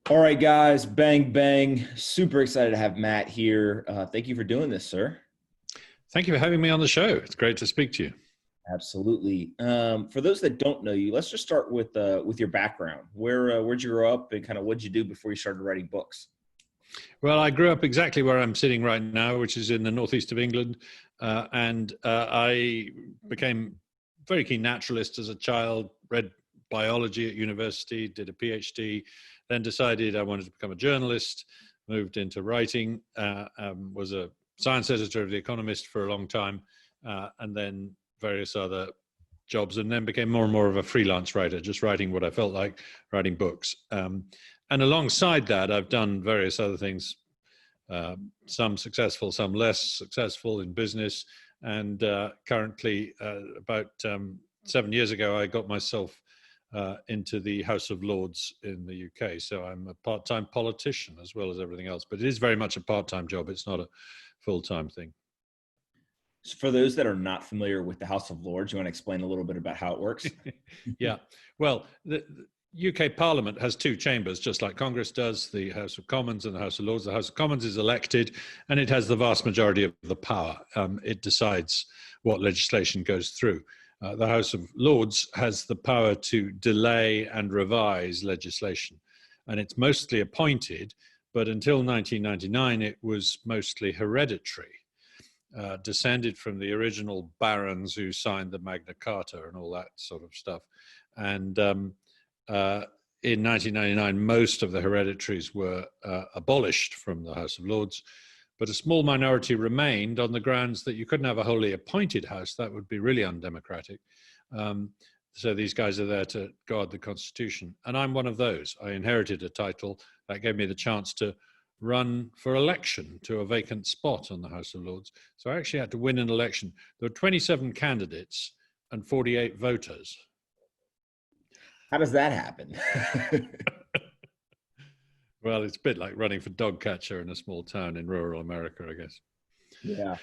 All right, guys, bang, bang. Super excited to have Matt here. Thank you for doing this, sir. Thank you for having me on the show. It's great to speak to you. Absolutely. For those that don't know you, let's just start with your background. Where'd you grow up and kind of what'd you do before you started writing books? Well, I grew up exactly where I'm sitting right now, which is in the northeast of England. And I became a very keen naturalist as a child, read biology at university, did a PhD, then decided I wanted to become a journalist, moved into writing, was a science editor of The Economist for a long time, and then various other jobs, and then became more and more of a freelance writer, just writing what I felt like, writing books. And alongside that, I've done various other things, some successful, some less successful in business. And currently, about 7 years ago, I got myself into the House of Lords in the UK. So I'm a part-time politician as well as everything else. But it is very much a part-time job. It's not a full-time thing. So for those that are not familiar with the House of Lords, you want to explain a little bit about how it works? Yeah. Well, the UK Parliament has two chambers, just like Congress does, the House of Commons and the House of Lords. The House of Commons is elected, and it has the vast majority of the power. It decides what legislation goes through. The House of Lords has the power to delay and revise legislation, and it's mostly appointed, but until 1999, it was mostly hereditary. Descended from the original barons who signed the Magna Carta and all that sort of stuff. And in 1999, most of the hereditaries were abolished from the House of Lords, but a small minority remained on the grounds that you couldn't have a wholly appointed house. That would be really undemocratic. So these guys are there to guard the Constitution. And I'm one of those. I inherited a title that gave me the chance to run for election to a vacant spot on the House of Lords. So I actually had to win an election. There were 27 candidates and 48 voters. How does that happen? Well, it's a bit like running for dog catcher in a small town in rural America, I guess. Yeah.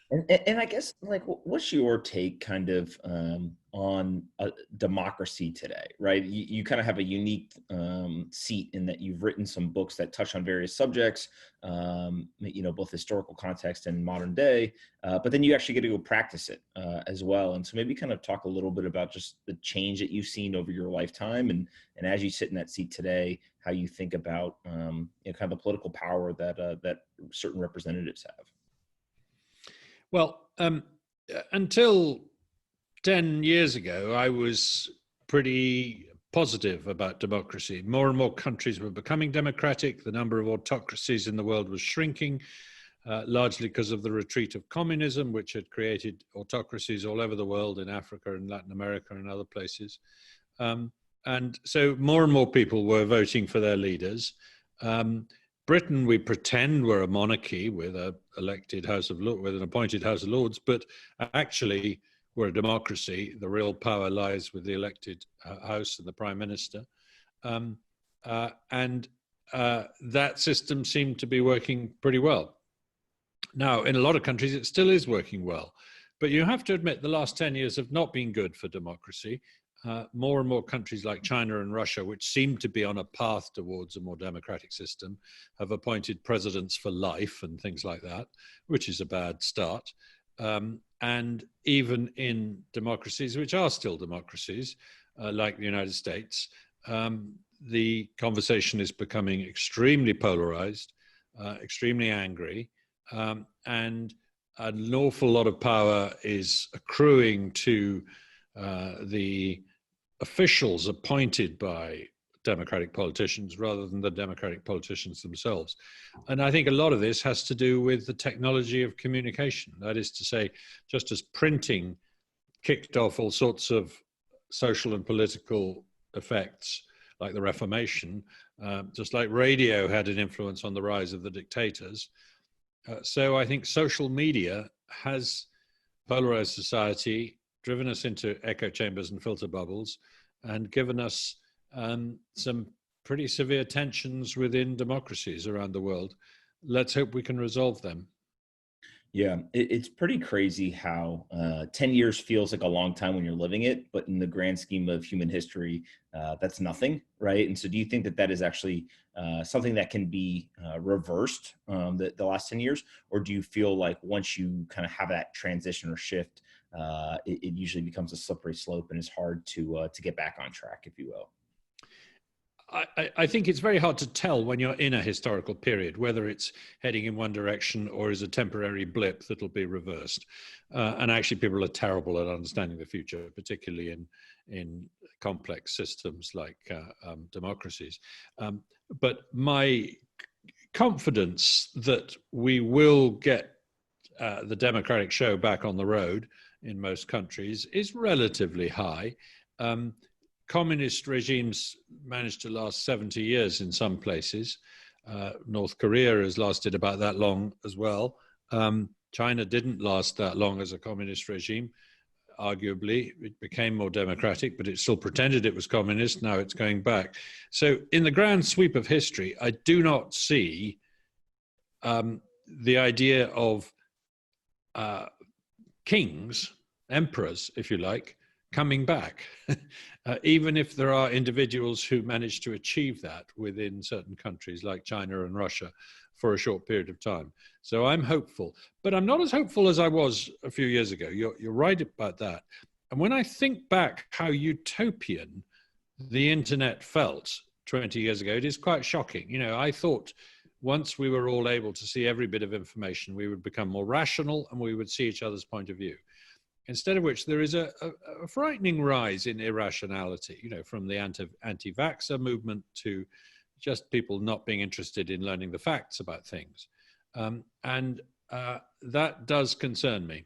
And I guess, like, what's your take kind of on democracy today, right? You kind of have a unique seat in that you've written some books that touch on various subjects, both historical context and modern day, but then you actually get to go practice it as well. And so maybe kind of talk a little bit about just the change that you've seen over your lifetime, and as you sit in that seat today, how you think about kind of the political power that certain representatives have. Well, until 10 years ago, I was pretty positive about democracy. More and more countries were becoming democratic. The number of autocracies in the world was shrinking, largely because of the retreat of communism, which had created autocracies all over the world, in Africa and Latin America and other places. And so more and more people were voting for their leaders. Britain, we pretend we're a monarchy with an elected House of Lords, with an appointed House of Lords, but actually we're a democracy. The real power lies with the elected House and the Prime Minister. And that system seemed to be working pretty well. Now, in a lot of countries, it still is working well. But you have to admit the last 10 years have not been good for democracy. More and more countries like China and Russia, which seem to be on a path towards a more democratic system, have appointed presidents for life and things like that, which is a bad start. And even in democracies, which are still democracies, like the United States, the conversation is becoming extremely polarized, extremely angry, and an awful lot of power is accruing to the officials appointed by democratic politicians rather than the democratic politicians themselves. And I think a lot of this has to do with the technology of communication. That is to say, just as printing kicked off all sorts of social and political effects, like the Reformation, just like radio had an influence on the rise of the dictators. So I think social media has polarized society, driven us into echo chambers and filter bubbles, and given us some pretty severe tensions within democracies around the world. Let's hope we can resolve them. Yeah, it's pretty crazy how 10 years feels like a long time when you're living it, but in the grand scheme of human history, that's nothing, right? And so do you think that that is actually something that can be reversed, the last 10 years? Or do you feel like once you kind of have that transition or shift, it usually becomes a slippery slope and it's hard to get back on track, if you will? I think it's very hard to tell when you're in a historical period whether it's heading in one direction or is a temporary blip that'll be reversed. And actually, people are terrible at understanding the future, particularly in complex systems like democracies. But my confidence that we will get the democratic show back on the road in most countries is relatively high. Communist regimes managed to last 70 years in some places. North Korea has lasted about that long as well. China didn't last that long as a communist regime. Arguably, it became more democratic, but it still pretended it was communist. Now it's going back. So in the grand sweep of history, I do not see the idea of kings, emperors, if you like, coming back, even if there are individuals who manage to achieve that within certain countries like China and Russia for a short period of time. So I'm hopeful, but I'm not as hopeful as I was a few years ago. You're right about that. And when I think back how utopian the internet felt 20 years ago, it is quite shocking. You know, I thought once we were all able to see every bit of information, we would become more rational and we would see each other's point of view. Instead of which there is a frightening rise in irrationality, you know, from the anti-vaxxer movement to just people not being interested in learning the facts about things. And that does concern me.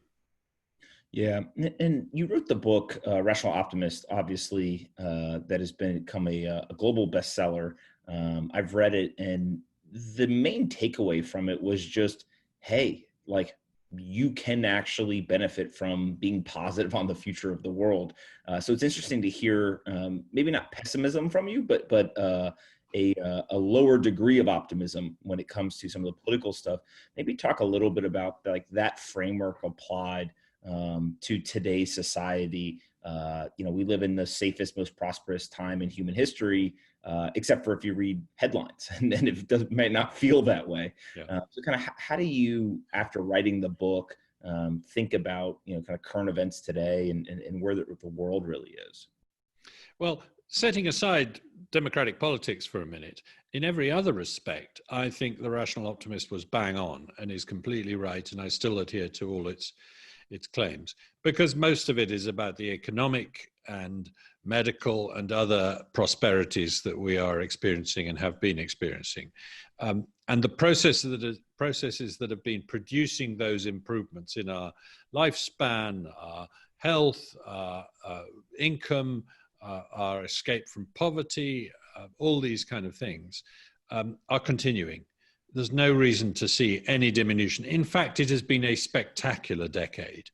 Yeah, and you wrote the book Rational Optimist, obviously, that has become a global bestseller. I've read it, and the main takeaway from it was just, hey, like, you can actually benefit from being positive on the future of the world. So it's interesting to hear, maybe not pessimism from you, but a lower degree of optimism when it comes to some of the political stuff. Maybe talk a little bit about like that framework applied to today's society. You know, we live in the safest, most prosperous time in human history, except for if you read headlines, and then it might not feel that way. Yeah. So kind of how do you, after writing the book, think about, you know, kind of current events today and where the world really is? Well, setting aside democratic politics for a minute, in every other respect, I think the Rational Optimist was bang on and is completely right, and I still adhere to all its claims, because most of it is about the economic and medical and other prosperities that we are experiencing and have been experiencing. And the processes that have been producing those improvements in our lifespan, our health, our income, our escape from poverty, all these kind of things are continuing. There's no reason to see any diminution. In fact, it has been a spectacular decade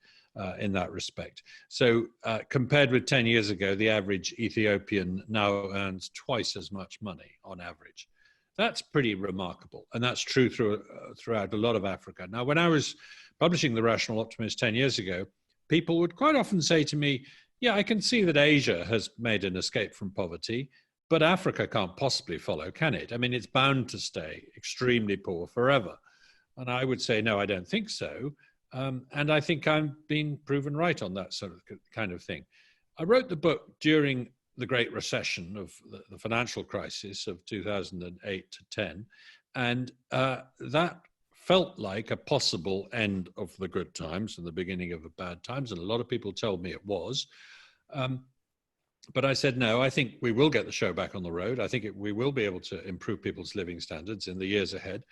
in that respect. So compared with 10 years ago, the average Ethiopian now earns twice as much money on average. That's pretty remarkable. And that's true throughout a lot of Africa. Now, when I was publishing The Rational Optimist 10 years ago, people would quite often say to me, yeah, I can see that Asia has made an escape from poverty, but Africa can't possibly follow, can it? I mean, it's bound to stay extremely poor forever. And I would say, no, I don't think so. And I think I'm being proven right on that sort of kind of thing. I wrote the book during the Great Recession of the financial crisis of 2008 to 10. And that felt like a possible end of the good times and the beginning of the bad times. And a lot of people told me it was. But I said, no, I think we will get the show back on the road. I think we will be able to improve people's living standards in the years ahead.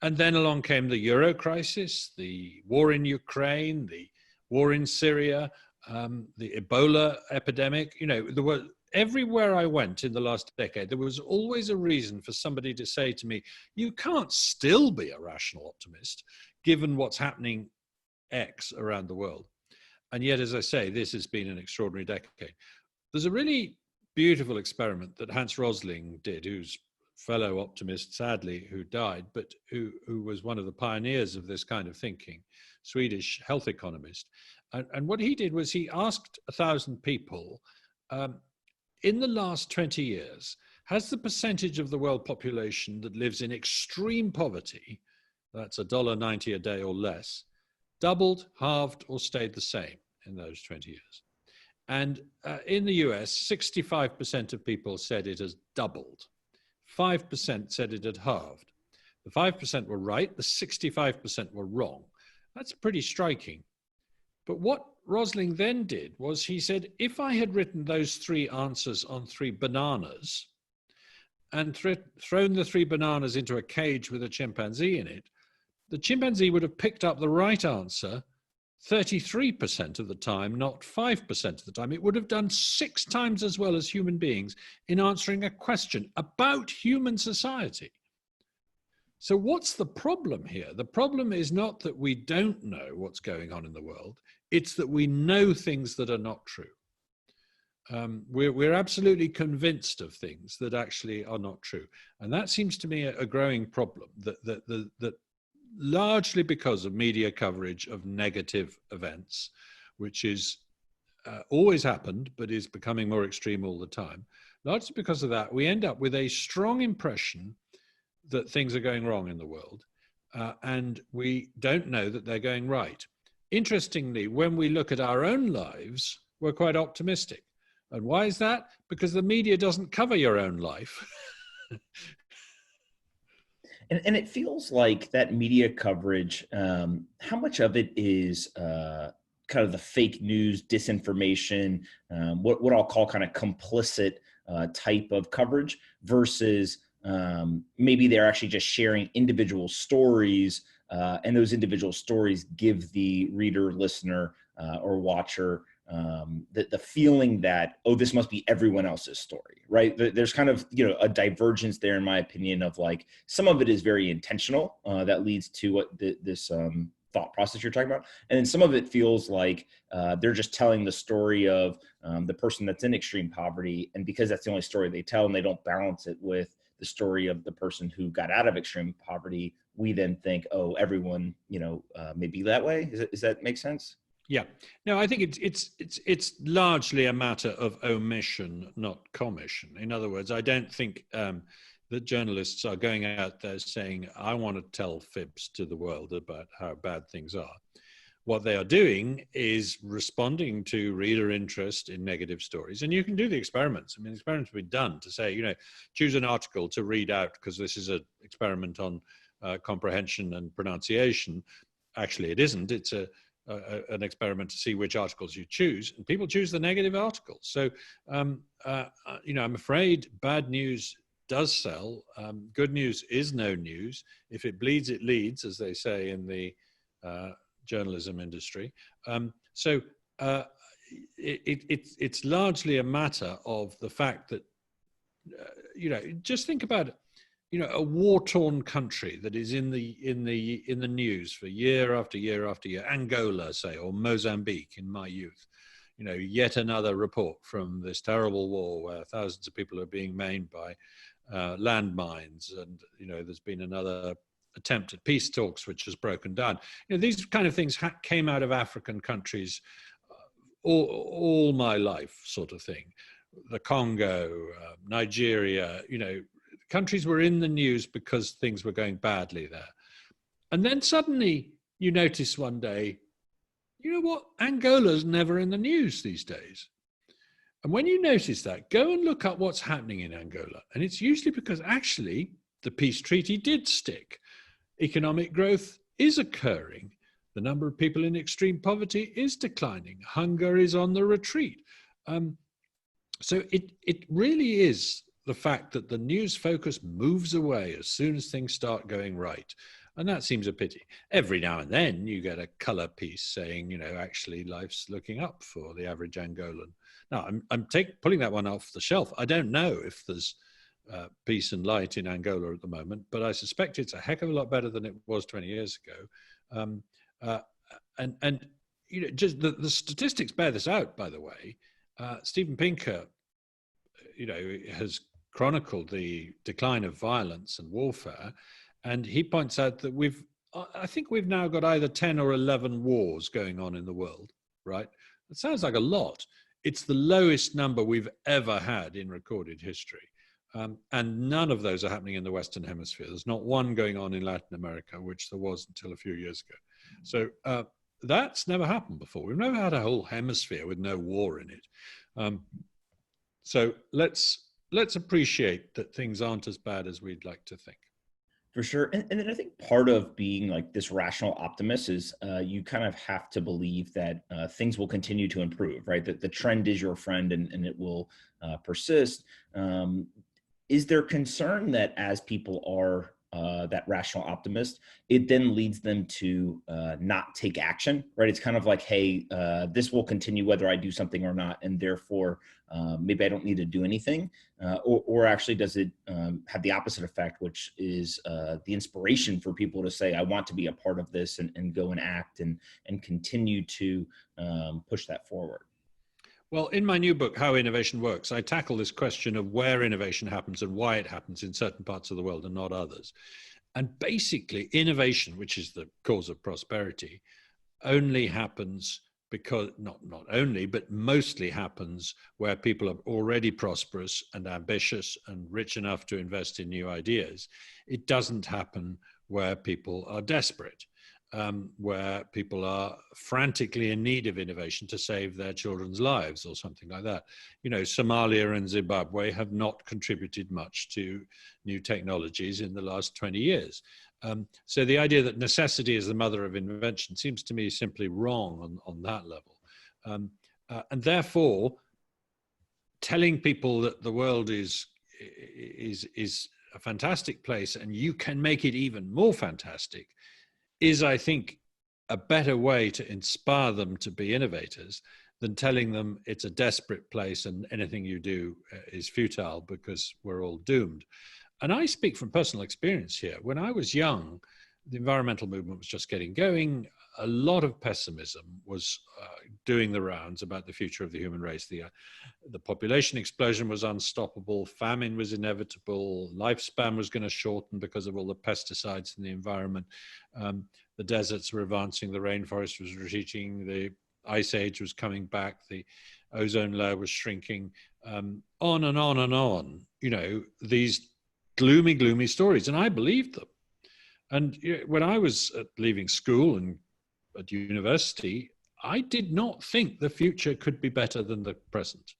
And then along came the Euro crisis, the war in Ukraine, the war in Syria, the Ebola epidemic. You know, there were, everywhere I went in the last decade, there was always a reason for somebody to say to me, you can't still be a rational optimist given what's happening X around the world. And yet, as I say, this has been an extraordinary decade. There's a really beautiful experiment that Hans Rosling did, who's fellow optimist, sadly, who died, but who was one of the pioneers of this kind of thinking, Swedish health economist. And what he did was he asked 1,000 people, in the last 20 years, has the percentage of the world population that lives in extreme poverty, that's $1.90 a day or less, doubled, halved, or stayed the same in those 20 years? And in the US, 65% of people said it has doubled. 5% said it had halved. The 5% were right, the 65% were wrong. That's pretty striking. But what Rosling then did was he said, if I had written those three answers on three bananas and thrown the three bananas into a cage with a chimpanzee in it, the chimpanzee would have picked up the right answer 33% of the time, not 5% of the time. It would have done 6 times as well as human beings in answering a question about human society. So what's the problem here? The problem is not that we don't know what's going on in the world. It's that we know things that are not true. We're absolutely convinced of things that actually are not true. And that seems to me a growing problem, that largely because of media coverage of negative events, which is always happened, but is becoming more extreme all the time. Largely because of that, we end up with a strong impression that things are going wrong in the world, and we don't know that they're going right. Interestingly, when we look at our own lives, we're quite optimistic. And why is that? Because the media doesn't cover your own life. And it feels like that media coverage, how much of it is kind of the fake news, disinformation, what I'll call kind of complicit type of coverage versus maybe they're actually just sharing individual stories, and those individual stories give the reader, listener, or watcher the feeling that, oh, this must be everyone else's story, right? There's kind of, a divergence there, in my opinion, of like, some of it is very intentional, that leads to what this thought process you're talking about. And then some of it feels like they're just telling the story of the person that's in extreme poverty. And because that's the only story they tell, and they don't balance it with the story of the person who got out of extreme poverty, we then think, oh, everyone, may be that way. Does that make sense? Yeah, no, I think it's largely a matter of omission, not commission. In other words, I don't think that journalists are going out there saying, I want to tell fibs to the world about how bad things are. What they are doing is responding to reader interest in negative stories. And you can do the experiments. I mean, experiments have been done to say, choose an article to read out, because this is an experiment on comprehension and pronunciation. Actually, it isn't. It's an experiment to see which articles you choose, and people choose the negative articles. So, I'm afraid bad news does sell. Good news is no news. If it bleeds, it leads, as they say in the journalism industry. It's largely a matter of the fact that, just think about it. A war-torn country that is in the news for year after year after year, Angola, say, or Mozambique in my youth, yet another report from this terrible war where thousands of people are being maimed by landmines, and there's been another attempt at peace talks which has broken down. These kind of things came out of African countries all my life, sort of thing. The Congo, Nigeria, countries were in the news because things were going badly there. And then suddenly you notice one day, Angola's never in the news these days. And when you notice that, go and look up what's happening in Angola. And it's usually because actually the peace treaty did stick. Economic growth is occurring. The number of people in extreme poverty is declining. Hunger is on the retreat. So it really is the fact that the news focus moves away as soon as things start going right. And that seems a pity. Every now and then you get a color piece saying, actually life's looking up for the average Angolan. Now, I'm pulling that one off the shelf. I don't know if there's peace and light in Angola at the moment, but I suspect it's a heck of a lot better than it was 20 years ago. Just the statistics bear this out, by the way. Steven Pinker, has chronicled the decline of violence and warfare. And he points out that I think we've now got either 10 or 11 wars going on in the world, right? It sounds like a lot. It's the lowest number we've ever had in recorded history. And none of those are happening in the Western Hemisphere. There's not one going on in Latin America, which there was until a few years ago. So that's never happened before. We've never had a whole hemisphere with no war in it. So let's appreciate that things aren't as bad as we'd like to think. For sure. And then I think part of being like this rational optimist is you kind of have to believe that things will continue to improve, right? That the trend is your friend and it will persist. Is there concern that as people are that rational optimist, it then leads them to not take action, right? It's kind of like, hey, this will continue whether I do something or not, and therefore maybe I don't need to do anything, or actually does it have the opposite effect, which is the inspiration for people to say, I want to be a part of this and go and act and continue to push that forward? Well, in my new book, How Innovation Works, I tackle this question of where innovation happens and why it happens in certain parts of the world and not others. And basically, innovation, which is the cause of prosperity, only happens because, not only, but mostly happens where people are already prosperous and ambitious and rich enough to invest in new ideas. It doesn't happen where people are desperate. Where people are frantically in need of innovation to save their children's lives or something like that. You know, Somalia and Zimbabwe have not contributed much to new technologies in the last 20 years. So the idea that necessity is the mother of invention seems to me simply wrong on that level. And therefore, telling people that the world is a fantastic place and you can make it even more fantastic is, I think, a better way to inspire them to be innovators than telling them it's a desperate place and anything you do is futile because we're all doomed. And I speak from personal experience here. When I was young, the environmental movement was just getting going. A lot of pessimism was doing the rounds about the future of the human race. The population explosion was unstoppable. Famine was inevitable. Lifespan was going to shorten because of all the pesticides in the environment. The deserts were advancing. The rainforest was retreating. The ice age was coming back. The ozone layer was shrinking. On and on and on. You know, these gloomy stories. And I believed them. And when I was leaving school and at university, I did not think the future could be better than the present.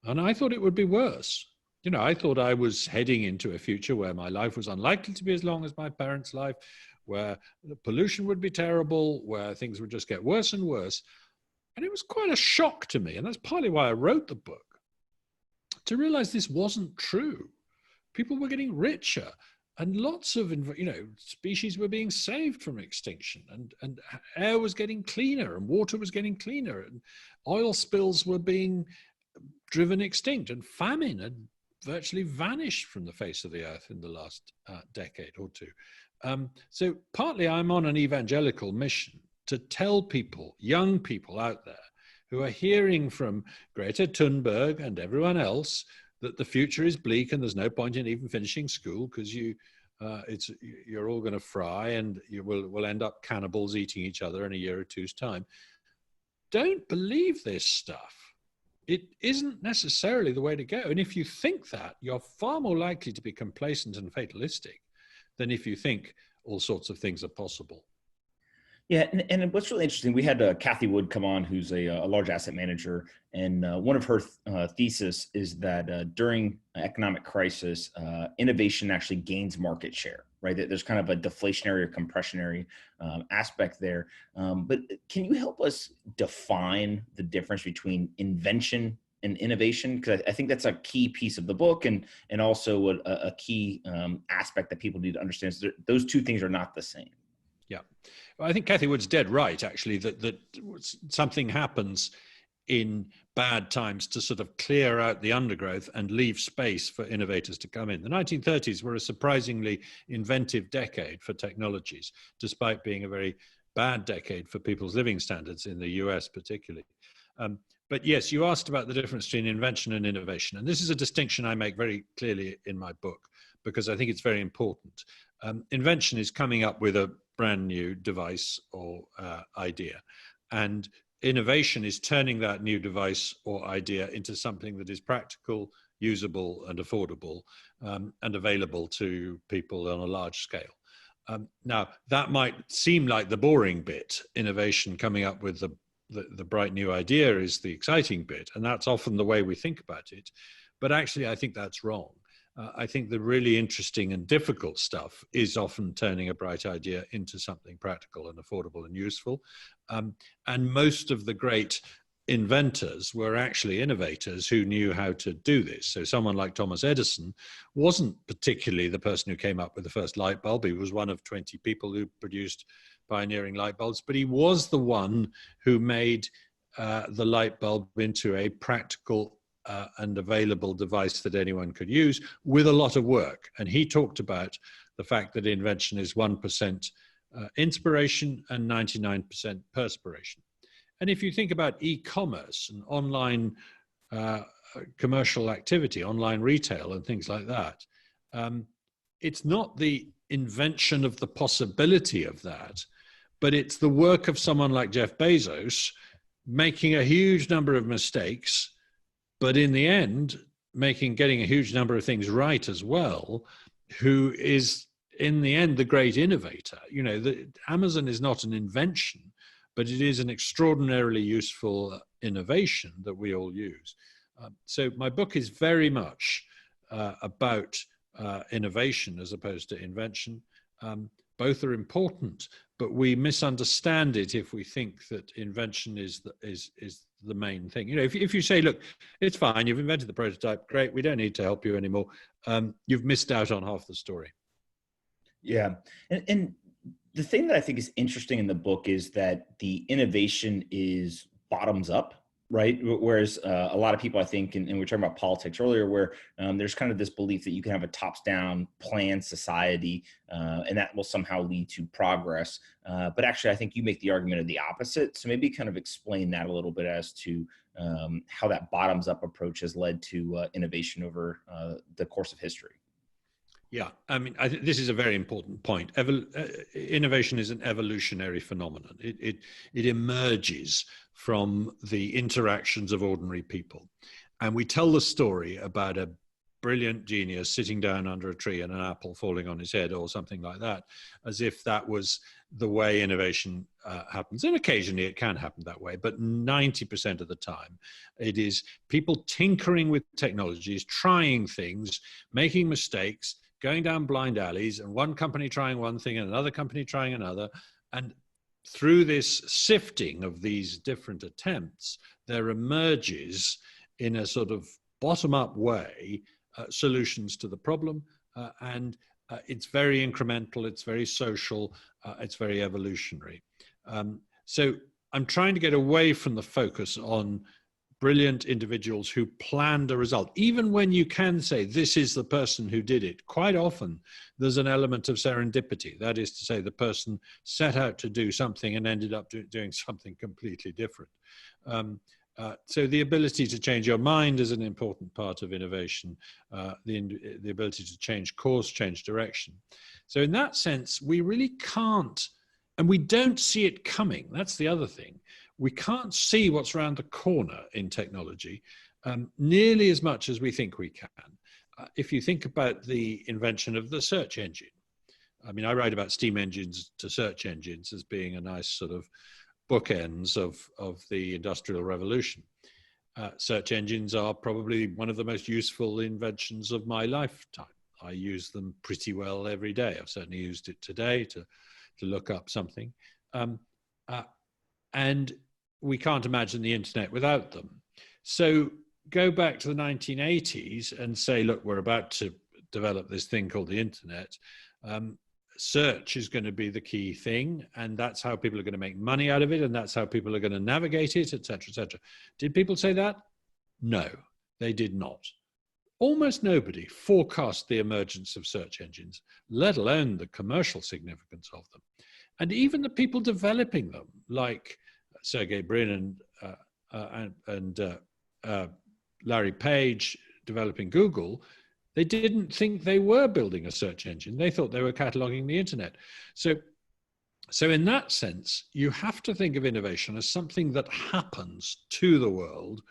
And I thought it would be worse. You know, I thought I was heading into a future where my life was unlikely to be as long as my parents' life, where the pollution would be terrible, where things would just get worse and worse. And it was quite a shock to me. And that's partly why I wrote the book, to realize this wasn't true. People were getting richer. And lots of, species were being saved from extinction, and air was getting cleaner, and water was getting cleaner, and oil spills were being driven extinct, and famine had virtually vanished from the face of the earth in the last decade or two. So partly I'm on an evangelical mission to tell people, young people out there who are hearing from Greta Thunberg and everyone else that the future is bleak and there's no point in even finishing school because you're all going to fry and you will end up cannibals eating each other in a year or two's time. Don't believe this stuff. It isn't necessarily the way to go. And if you think that, you're far more likely to be complacent and fatalistic than if you think all sorts of things are possible. Yeah, and what's really interesting, we had Kathy Wood come on, who's a large asset manager, and one of her thesis is that during economic crisis, innovation actually gains market share, right? That there's kind of a deflationary or compressionary aspect there. But can you help us define the difference between invention and innovation? Because I think that's a key piece of the book, and also a key aspect that people need to understand. So those two things are not the same. Yeah, I think Kathy Wood's dead right, actually, that something happens in bad times to sort of clear out the undergrowth and leave space for innovators to come in. The 1930s were a surprisingly inventive decade for technologies, despite being a very bad decade for people's living standards in the US particularly. But yes, you asked about the difference between invention and innovation. And this is a distinction I make very clearly in my book, because I think it's very important. Invention is coming up with a brand new device or idea. And innovation is turning that new device or idea into something that is practical, usable, and affordable, and available to people on a large scale. Now, that might seem like the boring bit. Innovation, coming up with the bright new idea, is the exciting bit, and that's often the way we think about it. But actually, I think that's wrong. I think the really interesting and difficult stuff is often turning a bright idea into something practical and affordable and useful. And most of the great inventors were actually innovators who knew how to do this. So someone like Thomas Edison wasn't particularly the person who came up with the first light bulb. He was one of 20 people who produced pioneering light bulbs, but he was the one who made the light bulb into a practical and available device that anyone could use with a lot of work. And he talked about the fact that invention is 1% inspiration and 99% perspiration. And if you think about e-commerce and online commercial activity, online retail and things like that, it's not the invention of the possibility of that, but it's the work of someone like Jeff Bezos making a huge number of mistakes, but in the end, getting a huge number of things right as well, who is in the end the great innovator. You know, Amazon is not an invention, but it is an extraordinarily useful innovation that we all use. So my book is very much about innovation as opposed to invention. Both are important, but we misunderstand it if we think that invention is the main thing. You know, if you say, look, it's fine, you've invented the prototype, great, we don't need to help you anymore, you've missed out on half the story. Yeah, and the thing that I think is interesting in the book is that the innovation is bottoms up, right? Whereas a lot of people, I think, and we were talking about politics earlier, where there's kind of this belief that you can have a tops-down planned society, and that will somehow lead to progress. But actually, I think you make the argument of the opposite. So maybe kind of explain that a little bit as to how that bottoms-up approach has led to innovation over the course of history. Yeah, I mean, I think this is a very important point. Innovation is an evolutionary phenomenon. It emerges from the interactions of ordinary people. And we tell the story about a brilliant genius sitting down under a tree and an apple falling on his head or something like that, as if that was the way innovation happens. And occasionally it can happen that way, but 90% of the time it is people tinkering with technologies, trying things, making mistakes, going down blind alleys, and one company trying one thing and another company trying another. And through this sifting of these different attempts, there emerges in a sort of bottom-up way solutions to the problem. And it's very incremental, it's very social, it's very evolutionary. So I'm trying to get away from the focus on brilliant individuals who planned a result. Even when you can say this is the person who did it, quite often there's an element of serendipity. That is to say, the person set out to do something and ended up doing something completely different. So the ability to change your mind is an important part of innovation, the ability to change course, change direction. So in that sense, we really can't, and we don't see it coming. That's the other thing. We can't see what's around the corner in technology nearly as much as we think we can. If you think about the invention of the search engine, I mean, I write about steam engines to search engines as being a nice sort of bookends of the Industrial Revolution. Search engines are probably one of the most useful inventions of my lifetime. I use them pretty well every day. I've certainly used it today to look up something. And we can't imagine the internet without them. So go back to the 1980s and say, look, we're about to develop this thing called the internet. Search is going to be the key thing, and that's how people are going to make money out of it, and that's how people are going to navigate it, et cetera, et cetera. Did people say that? No, they did not. Almost nobody forecast the emergence of search engines, let alone the commercial significance of them. And even the people developing them, like Sergey Brin and and Larry Page developing Google, they didn't think they were building a search engine. They thought they were cataloging the internet. So in that sense, you have to think of innovation as something that happens to the world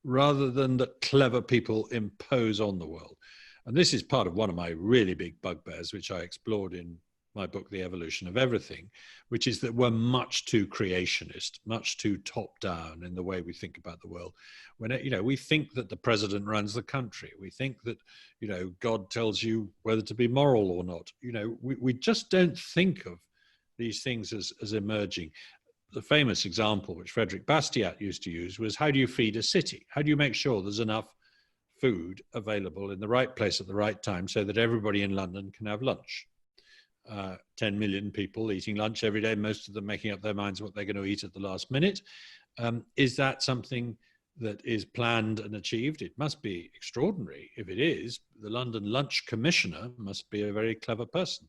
rather than that clever people impose on the world. And this is part of one of my really big bugbears, which I explored in my book, The Evolution of Everything, which is that we're much too creationist, much too top down in the way we think about the world. When we think that the president runs the country, we think that God tells you whether to be moral or not. We just don't think of these things as emerging. The famous example which Frederick Bastiat used to use was, how do you feed a city? How do you make sure there's enough food available in the right place at the right time so that everybody in London can have lunch? 10 million people eating lunch every day, most of them making up their minds what they're going to eat at the last minute. Is that something that is planned and achieved? It must be extraordinary. If it is, the London Lunch Commissioner must be a very clever person.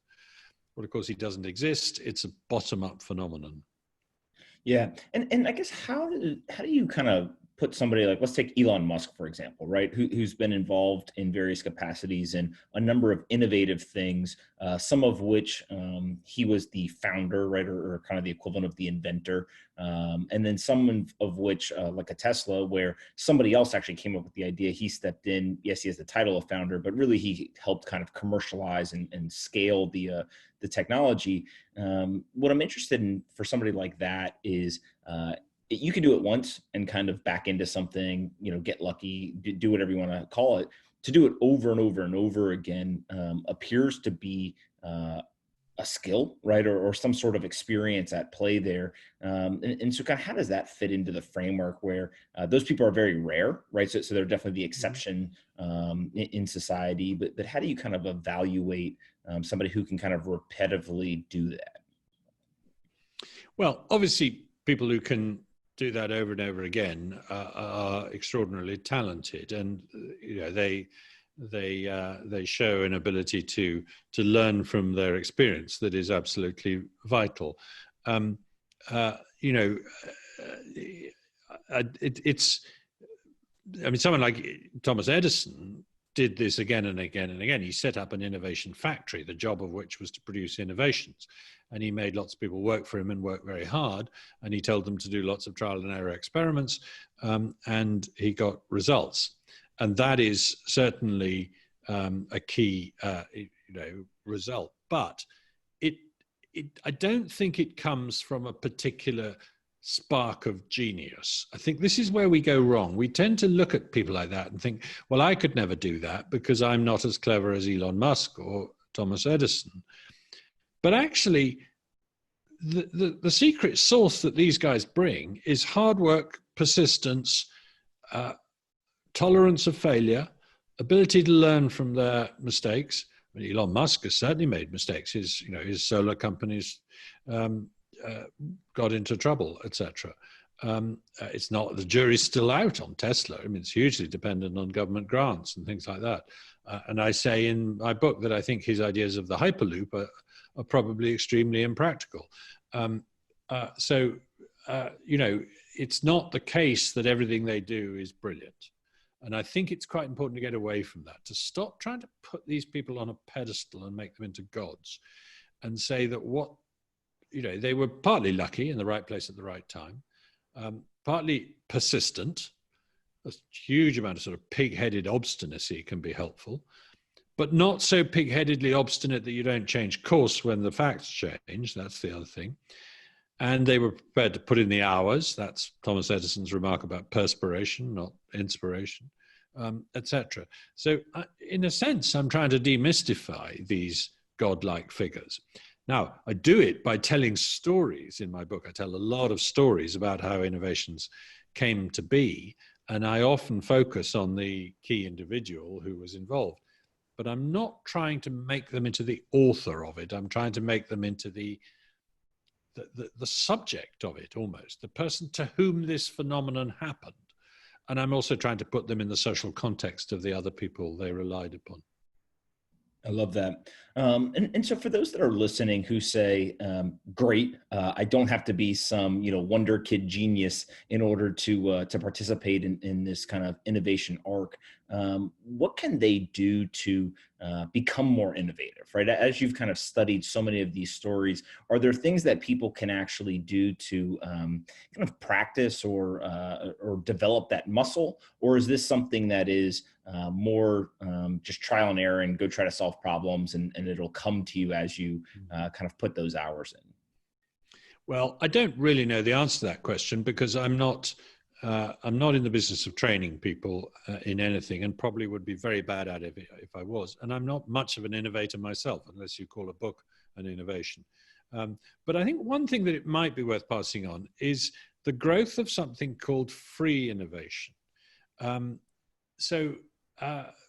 Well, of course, he doesn't exist. It's a bottom-up phenomenon. Yeah, and I guess how do you kind of put somebody like, let's take Elon Musk, for example, right, who's been involved in various capacities in a number of innovative things, some of which he was the founder, right, or kind of the equivalent of the inventor, and then some of which, like a Tesla, where somebody else actually came up with the idea, he stepped in. Yes, he has the title of founder, but really he helped kind of commercialize and scale the technology. What I'm interested in for somebody like that is, you can do it once and kind of back into something, get lucky, do whatever you want to call it. To do it over and over and over again appears to be a skill, right, or some sort of experience at play there. And so kind of how does that fit into the framework where those people are very rare, right? So they're definitely the exception in society, but how do you kind of evaluate somebody who can kind of repetitively do that? Well, obviously, people who can do that over and over again are extraordinarily talented, and they show an ability to learn from their experience that is absolutely vital. Someone like Thomas Edison did this again and again and again. He set up an innovation factory, the job of which was to produce innovations. And he made lots of people work for him and work very hard. And he told them to do lots of trial and error experiments. And he got results. And that is certainly a key result. But I don't think it comes from a particular spark of genius. I think this is where we go wrong. We tend to look at people like that and think, well, I could never do that because I'm not as clever as Elon Musk or Thomas Edison. But actually, the secret sauce that these guys bring is hard work, persistence, tolerance of failure, ability to learn from their mistakes. I mean, Elon Musk has certainly made mistakes. His solar companies got into trouble, etc. It's not, the jury's still out on Tesla. I mean, it's hugely dependent on government grants and things like that. And I say in my book that I think his ideas of the Hyperloop are probably extremely impractical. It's not the case that everything they do is brilliant. And I think it's quite important to get away from that, to stop trying to put these people on a pedestal and make them into gods, and say that they were partly lucky in the right place at the right time, partly persistent. A huge amount of sort of pig-headed obstinacy can be helpful, but not so pig-headedly obstinate that you don't change course when the facts change. That's the other thing. And they were prepared to put in the hours. That's Thomas Edison's remark about perspiration, not inspiration, etc. So in a sense, I'm trying to demystify these godlike figures. Now, I do it by telling stories in my book. I tell a lot of stories about how innovations came to be, and I often focus on the key individual who was involved. But I'm not trying to make them into the author of it. I'm trying to make them into the subject of it, almost, the person to whom this phenomenon happened. And I'm also trying to put them in the social context of the other people they relied upon. I love that. And so for those that are listening who say, great, I don't have to be some, wonder kid genius in order to participate in this kind of innovation arc. What can they do to become more innovative, right? As you've kind of studied so many of these stories, are there things that people can actually do to kind of practice or develop that muscle? Or is this something that is more just trial and error and go try to solve problems and it'll come to you as you kind of put those hours in? Well, I don't really know the answer to that question because I'm not in the business of training people in anything, and probably would be very bad at it if I was. And I'm not much of an innovator myself, unless you call a book an innovation. But I think one thing that it might be worth passing on is the growth of something called free innovation.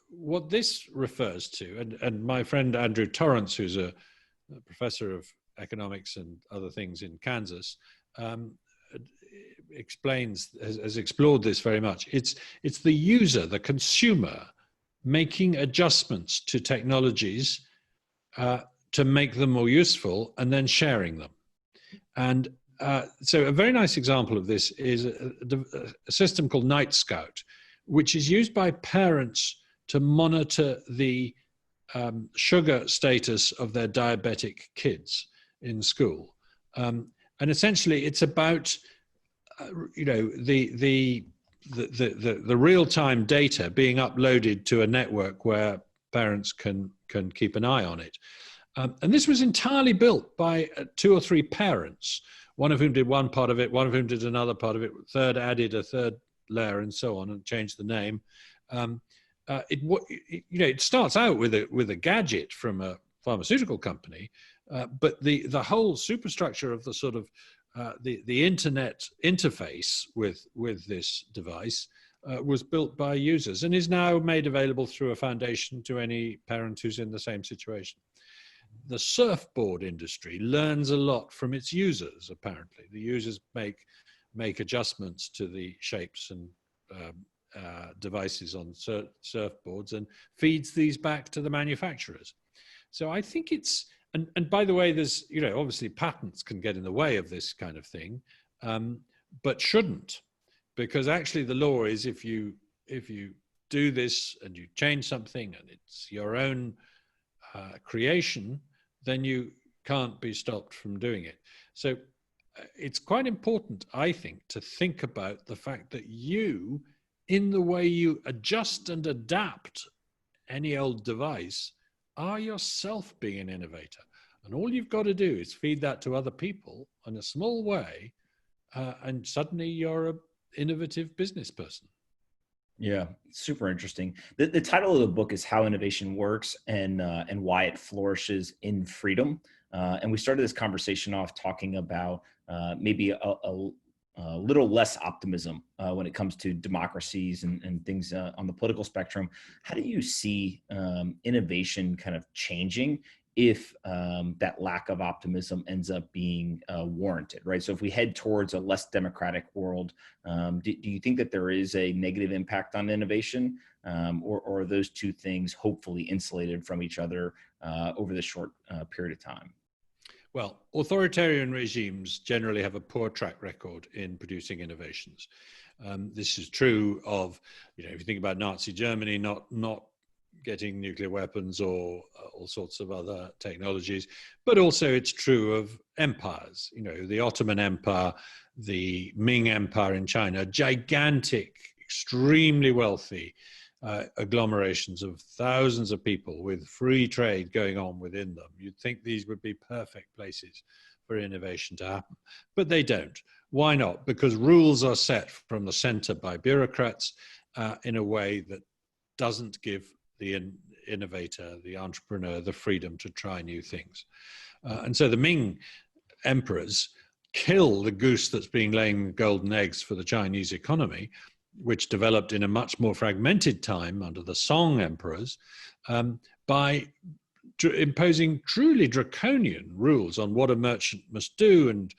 What this refers to, and my friend Andrew Torrance, who's a professor of economics and other things in Kansas, has explored this very much. It's the user, the consumer, making adjustments to technologies to make them more useful and then sharing them. And so a very nice example of this is a system called Night Scout, which is used by parents to monitor the sugar status of their diabetic kids in school. And essentially it's about the real-time data being uploaded to a network where parents can keep an eye on it. And this was entirely built by 2 or 3 parents, one of whom did one part of it, one of whom did another part of it, third added a third layer and so on and changed the name. It starts out with a gadget from a pharmaceutical company, but the whole superstructure of the sort of the internet interface with this device was built by users and is now made available through a foundation to any parent who's in the same situation. The surfboard industry learns a lot from its users, apparently. The users make adjustments to the shapes and devices on surfboards and feeds these back to the manufacturers. So I think it's, and by the way, there's, obviously patents can get in the way of this kind of thing, but shouldn't, because actually the law is if you do this and you change something and it's your own creation, then you can't be stopped from doing it. So it's quite important, I think, to think about the fact that you, in the way you adjust and adapt any old device, are yourself being an innovator. And all you've got to do is feed that to other people in a small way, and suddenly you're an innovative business person. Yeah, super interesting. The title of the book is How Innovation Works and Why It Flourishes in Freedom. And we started this conversation off talking about maybe a little less optimism when it comes to democracies and things on the political spectrum. How do you see innovation kind of changing if that lack of optimism ends up being warranted, right? So if we head towards a less democratic world, do you think that there is a negative impact on innovation, or are those two things hopefully insulated from each other over the short period of time? Well, authoritarian regimes generally have a poor track record in producing innovations. This is true of, if you think about Nazi Germany, not getting nuclear weapons or all sorts of other technologies, but also it's true of empires. The Ottoman Empire, the Ming Empire in China, gigantic, extremely wealthy agglomerations of thousands of people with free trade going on within them. You'd think these would be perfect places for innovation to happen, but they don't. Why not? Because rules are set from the center by bureaucrats in a way that doesn't give the innovator, the entrepreneur, the freedom to try new things. And so the Ming emperors kill the goose that's been laying golden eggs for the Chinese economy, which developed in a much more fragmented time under the Song emperors, by imposing truly draconian rules on what a merchant must do and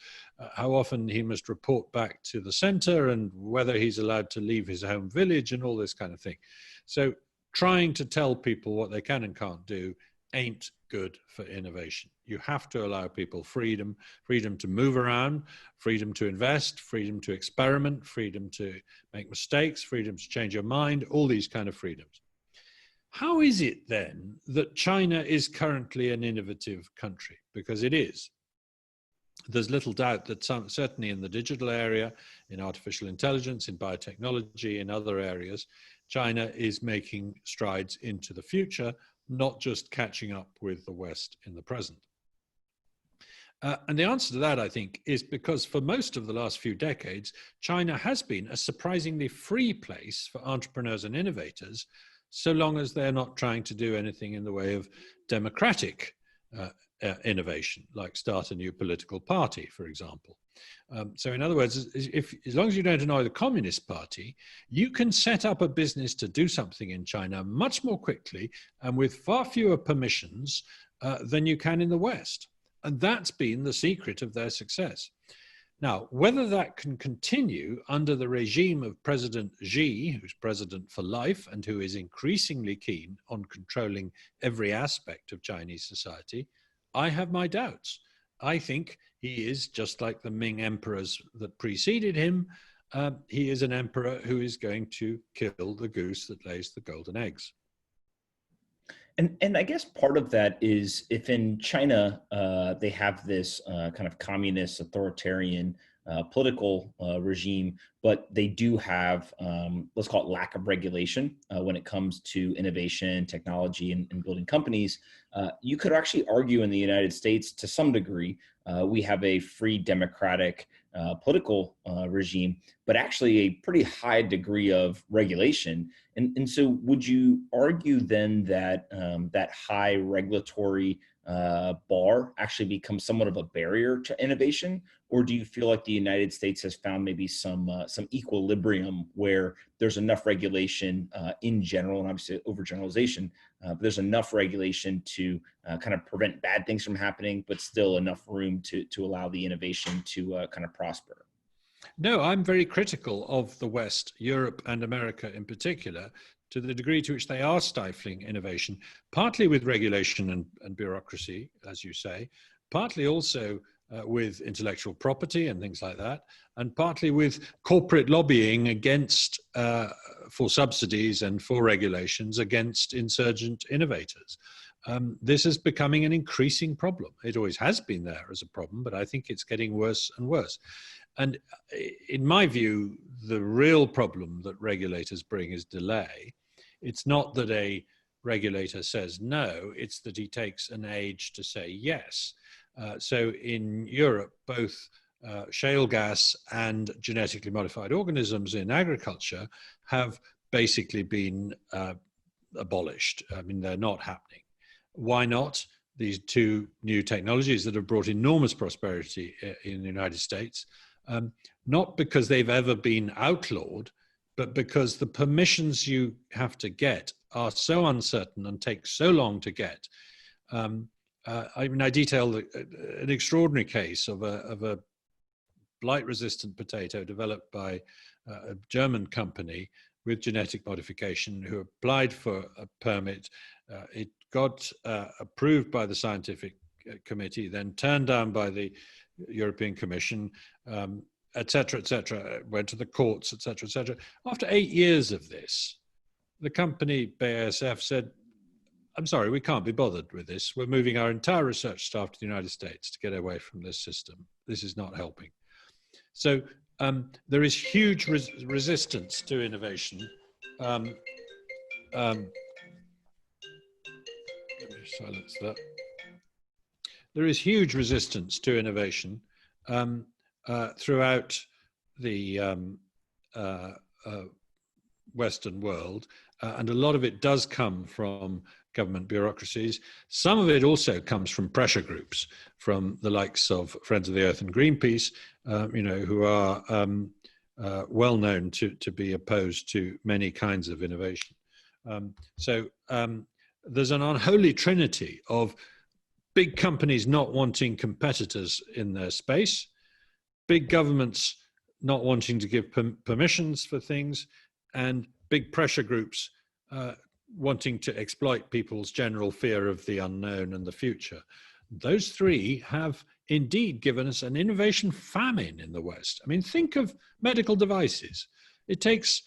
how often he must report back to the center and whether he's allowed to leave his home village and all this kind of thing. So trying to tell people what they can and can't do ain't good for innovation. You have to allow people freedom to move around, freedom to invest, freedom to experiment, freedom to make mistakes, freedom to change your mind, all these kind of freedoms. How is it then that China is currently an innovative country? Because it is. There's little doubt that certainly in the digital area, in artificial intelligence, in biotechnology, in other areas, China is making strides into the future, not just catching up with the West in the present. And the answer to that, I think, is because for most of the last few decades, China has been a surprisingly free place for entrepreneurs and innovators, so long as they're not trying to do anything in the way of democratic innovation, like start a new political party, for example. So in other words, as long as you don't annoy the Communist Party, you can set up a business to do something in China much more quickly and with far fewer permissions than you can in the West. And that's been the secret of their success. Now, whether that can continue under the regime of President Xi, who's president for life and who is increasingly keen on controlling every aspect of Chinese society, I have my doubts. I think he is, just like the Ming emperors that preceded him, he is an emperor who is going to kill the goose that lays the golden eggs. And I guess part of that is if in China they have this kind of communist authoritarian political regime, but they do have, let's call it lack of regulation when it comes to innovation, technology, and building companies. You could actually argue in the United States to some degree, we have a free democratic political regime, but actually a pretty high degree of regulation. And so would you argue then that that high regulatory bar actually becomes somewhat of a barrier to innovation? Or do you feel like the United States has found maybe some equilibrium where there's enough regulation in general, and obviously overgeneralization, but there's enough regulation to kind of prevent bad things from happening, but still enough room to allow the innovation to kind of prosper? No, I'm very critical of the West, Europe and America in particular, to the degree to which they are stifling innovation, partly with regulation and bureaucracy, as you say, partly also with intellectual property and things like that, and partly with corporate lobbying against, for subsidies and for regulations against insurgent innovators. This is becoming an increasing problem. It always has been there as a problem, but I think it's getting worse and worse. And in my view, the real problem that regulators bring is delay. It's not that a regulator says no, it's that he takes an age to say yes. So in Europe, both shale gas and genetically modified organisms in agriculture have basically been abolished. I mean, they're not happening. Why not? These two new technologies that have brought enormous prosperity in the United States, not because they've ever been outlawed, but because the permissions you have to get are so uncertain and take so long to get. I detail an extraordinary case of a blight-resistant potato developed by a German company with genetic modification who applied for a permit. It got approved by the scientific committee, then turned down by the European Commission, et cetera, went to the courts, et cetera. After 8 years of this, the company, BASF, said, I'm sorry, we can't be bothered with this. We're moving our entire research staff to the United States to get away from this system. This is not helping. So there is huge resistance to innovation. Let me silence that. There is huge resistance to innovation throughout the Western world, and a lot of it does come from government bureaucracies. Some of it also comes from pressure groups, from the likes of Friends of the Earth and Greenpeace, who are well known to be opposed to many kinds of innovation. So there's an unholy trinity of big companies not wanting competitors in their space, big governments not wanting to give permissions for things, and big pressure groups wanting to exploit people's general fear of the unknown and the future. Those three have indeed given us an innovation famine in the West. I mean, think of medical devices. It takes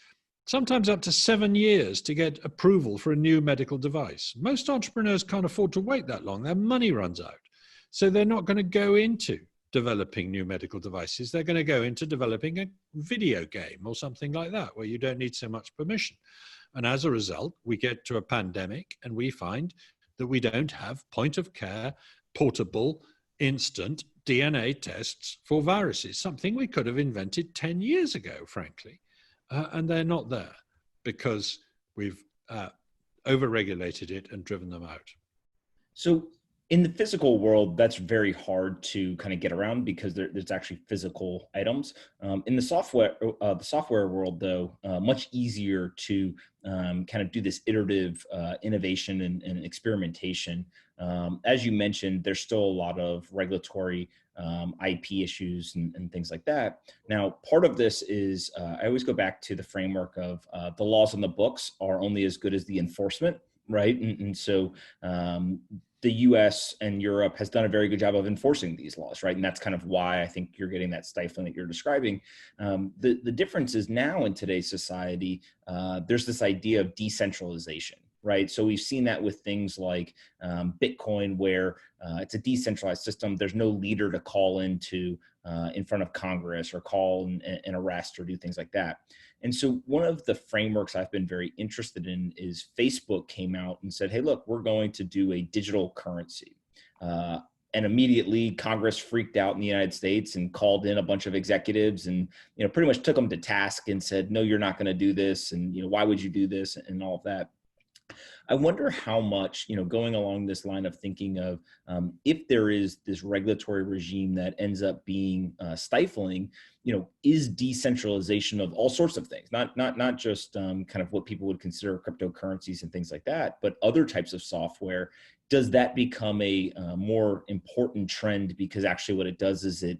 sometimes up to 7 years to get approval for a new medical device. Most entrepreneurs can't afford to wait that long. Their money runs out. So they're not going to go into developing new medical devices. They're going to go into developing a video game or something like that, where you don't need so much permission. And as a result, we get to a pandemic and we find that we don't have point of care, portable, instant DNA tests for viruses, something we could have invented 10 years ago, frankly. And they're not there because we've over-regulated it and driven them out. So in the physical world, that's very hard to kind of get around because there's actually physical items. In the software world, though, much easier to kind of do this iterative innovation and experimentation. As you mentioned, there's still a lot of regulatory IP issues and things like that. Now, part of this is I always go back to the framework of the laws on the books are only as good as the enforcement, right? And so the US and Europe has done a very good job of enforcing these laws, right? And that's kind of why I think you're getting that stifling that you're describing. The difference is now in today's society, there's this idea of decentralization, right? So we've seen that with things like Bitcoin, where it's a decentralized system. There's no leader to call into in front of Congress or call and arrest or do things like that. And so one of the frameworks I've been very interested in is Facebook came out and said, hey, look, we're going to do a digital currency. And immediately Congress freaked out in the United States and called in a bunch of executives and, pretty much took them to task and said, no, you're not going to do this. And, why would you do this and all of that. I wonder how much, going along this line of thinking of if there is this regulatory regime that ends up being stifling, is decentralization of all sorts of things, not just kind of what people would consider cryptocurrencies and things like that, but other types of software. Does that become a more important trend? Because actually what it does is it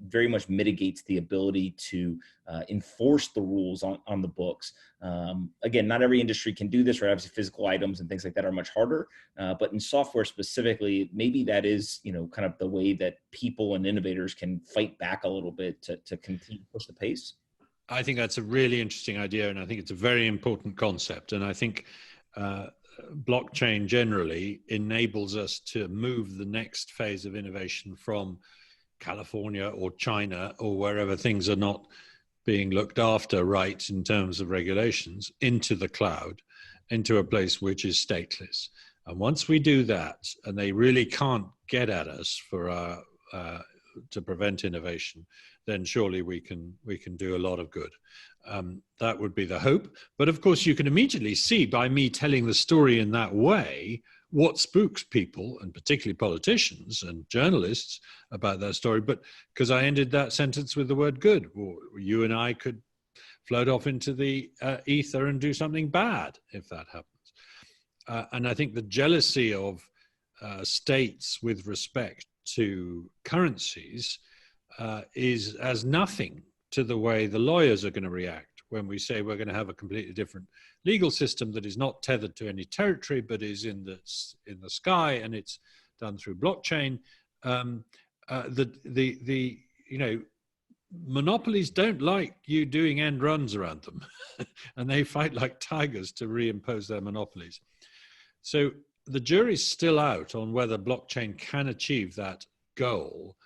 very much mitigates the ability to enforce the rules on the books. Again, not every industry can do this, right? Obviously physical items and things like that are much harder, but in software specifically, maybe that is, kind of the way that people and innovators can fight back a little bit to continue to push the pace. I think that's a really interesting idea, and I think it's a very important concept. And I think blockchain generally enables us to move the next phase of innovation from California or China or wherever things are not being looked after right in terms of regulations into the cloud, into a place which is stateless. And once we do that, and they really can't get at us for to prevent innovation, then surely we can do a lot of good. That would be the hope. But of course, you can immediately see by me telling the story in that way what spooks people, and particularly politicians and journalists, about that story. But because I ended that sentence with the word good, or you and I could float off into the ether and do something bad if that happens. And I think the jealousy of states with respect to currencies is as nothing to the way the lawyers are going to react when we say we're going to have a completely different legal system that is not tethered to any territory but is in the sky, and it's done through blockchain. Monopolies don't like you doing end runs around them, and they fight like tigers to reimpose their monopolies. So the jury's still out on whether blockchain can achieve that goal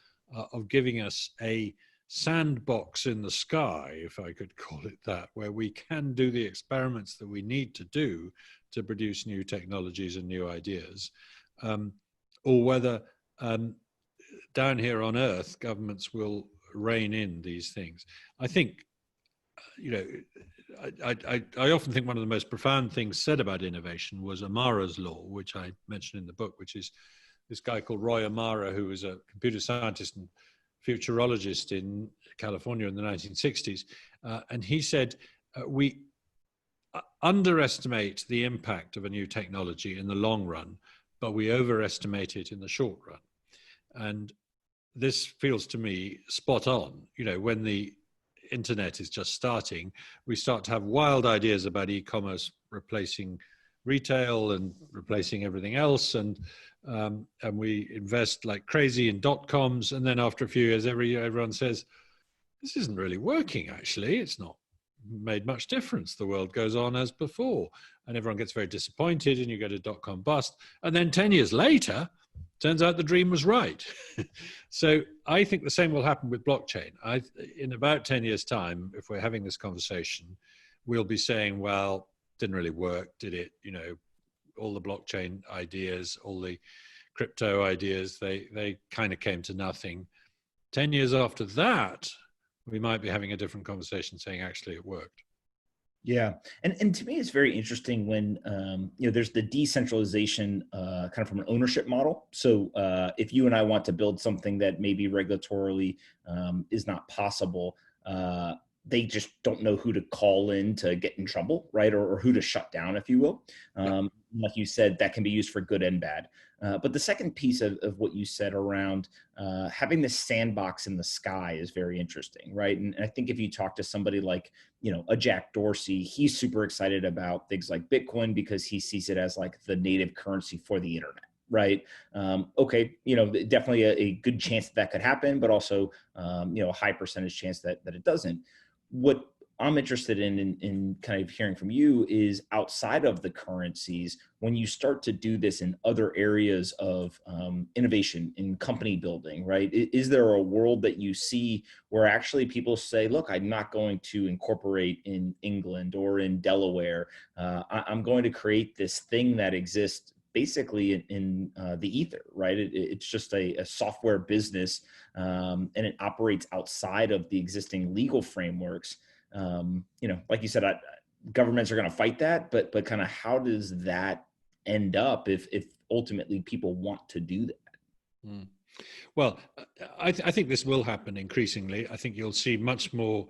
of giving us a sandbox in the sky, if I could call it that, where we can do the experiments that we need to do to produce new technologies and new ideas, or whether down here on Earth, governments will rein in these things. I think, I often think one of the most profound things said about innovation was Amara's law, which I mentioned in the book, which is this guy called Roy Amara, who was a computer scientist and futurologist in California in the 1960s. And he said, we underestimate the impact of a new technology in the long run, but we overestimate it in the short run. And this feels to me spot on. When the internet is just starting, we start to have wild ideas about e-commerce replacing retail and replacing everything else, and we invest like crazy in dot-coms, and then after a few years, everyone says, this isn't really working, actually. It's not made much difference. The world goes on as before, and everyone gets very disappointed, and you get a dot-com bust. And then 10 years later, turns out the dream was right. So I think the same will happen with blockchain. In about 10 years' time, if we're having this conversation, we'll be saying, well, didn't really work, did it? All the blockchain ideas, all the crypto ideas, they kind of came to nothing. 10 years after that, we might be having a different conversation saying, actually, it worked. Yeah. And to me, it's very interesting when, there's the decentralization kind of from an ownership model. So if you and I want to build something that maybe regulatorily is not possible, they just don't know who to call in to get in trouble, right? Or who to shut down, if you will. Like you said, that can be used for good and bad. But the second piece of what you said around having this sandbox in the sky is very interesting, right? And I think if you talk to somebody like, a Jack Dorsey, he's super excited about things like Bitcoin because he sees it as like the native currency for the internet. Right. Okay. Definitely a good chance that could happen, but also, a high percentage chance that it doesn't. What I'm interested in kind of hearing from you is outside of the currencies, when you start to do this in other areas of innovation in company building, right? Is there a world that you see where actually people say, look, I'm not going to incorporate in England or in Delaware. I'm going to create this thing that exists basically in the ether, right? It's just a software business, and it operates outside of the existing legal frameworks. Like you said, governments are going to fight that, but kind of how does that end up if ultimately people want to do that? Mm. Well, I think this will happen increasingly. I think you'll see much more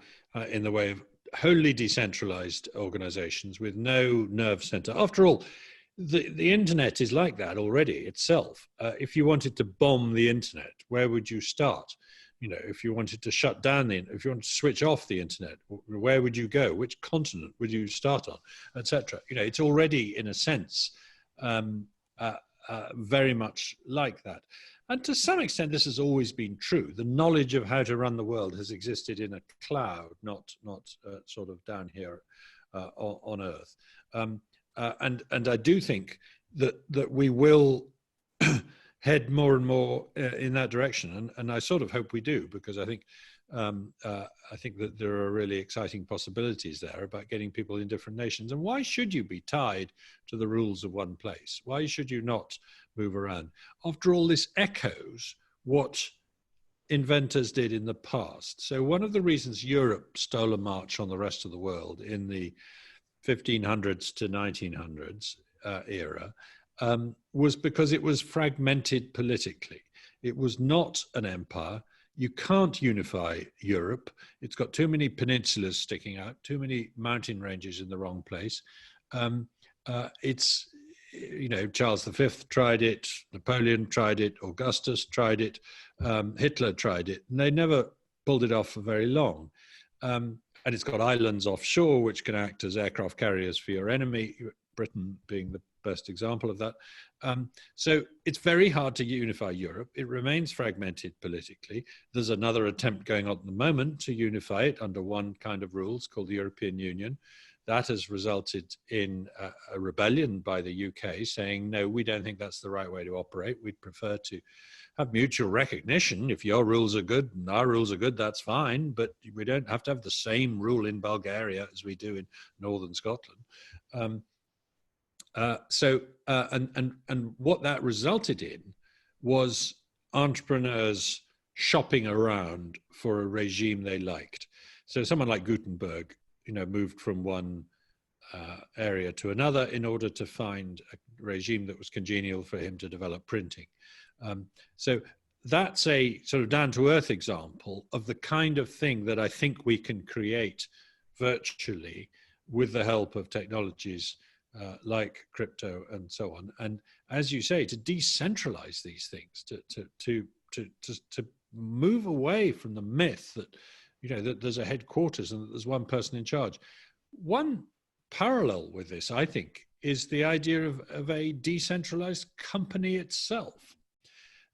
in the way of wholly decentralized organizations with no nerve center. After all, the internet is like that already itself. If you wanted to bomb the internet, where would you start? If you wanted to shut down if you wanted to switch off the internet, where would you go? Which continent would you start on, etc.? It's already, in a sense, very much like that. And to some extent, this has always been true. The knowledge of how to run the world has existed in a cloud, not sort of down here on Earth. And I do think that we will head more and more in that direction, and I sort of hope we do, because I think that there are really exciting possibilities there about getting people in different nations. And why should you be tied to the rules of one place? Why should you not move around? After all, this echoes what inventors did in the past. So one of the reasons Europe stole a march on the rest of the world in the 1500s to 1900s era was because it was fragmented politically. It was not an empire. You can't unify Europe. It's got too many peninsulas sticking out, too many mountain ranges in the wrong place. Charles V tried it, Napoleon tried it, Augustus tried it, Hitler tried it, and they never pulled it off for very long. And it's got islands offshore, which can act as aircraft carriers for your enemy, Britain being the best example of that. So it's very hard to unify Europe. It remains fragmented politically. There's another attempt going on at the moment to unify it under one kind of rules called the European Union. That has resulted in a rebellion by the UK saying, no, we don't think that's the right way to operate. We'd prefer to have mutual recognition. If your rules are good and our rules are good, that's fine. But we don't have to have the same rule in Bulgaria as we do in northern Scotland. And what that resulted in was entrepreneurs shopping around for a regime they liked. So someone like Gutenberg, moved from one area to another in order to find a regime that was congenial for him to develop printing. So that's a sort of down-to-earth example of the kind of thing that I think we can create virtually with the help of technologies like crypto and so on. And as you say, to decentralize these things, to move away from the myth that that there's a headquarters and that there's one person in charge. One parallel with this, I think, is the idea of a decentralized company itself.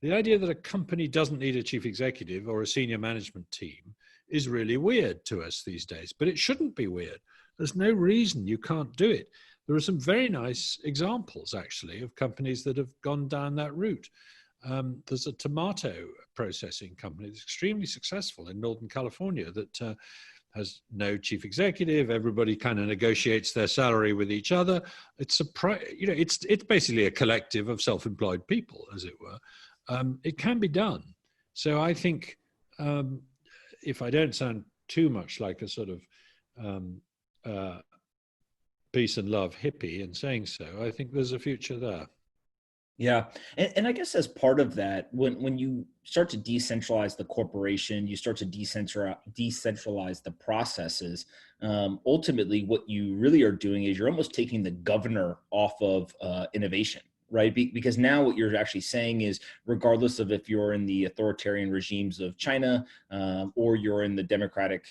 The idea that a company doesn't need a chief executive or a senior management team is really weird to us these days, but it shouldn't be weird. There's no reason you can't do it. There are some very nice examples, actually, of companies that have gone down that route. There's a tomato processing company that's extremely successful in Northern California that has no chief executive. Everybody kind of negotiates their salary with each other. It's it's basically a collective of self-employed people, as it were. It can be done. So I think, if I don't sound too much like a sort of peace and love hippie in saying so, I think there's a future there. Yeah. And I guess as part of that, when you start to decentralize the corporation, you start to decentralize the processes, ultimately what you really are doing is you're almost taking the governor off of innovation, right? Because now what you're actually saying is, regardless of if you're in the authoritarian regimes of China or you're in the democratic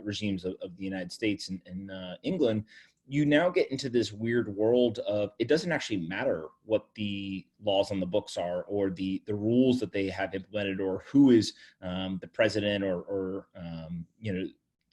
regimes of the United States and England, you now get into this weird world of it doesn't actually matter what the laws on the books are or the rules that they have implemented or who is the president or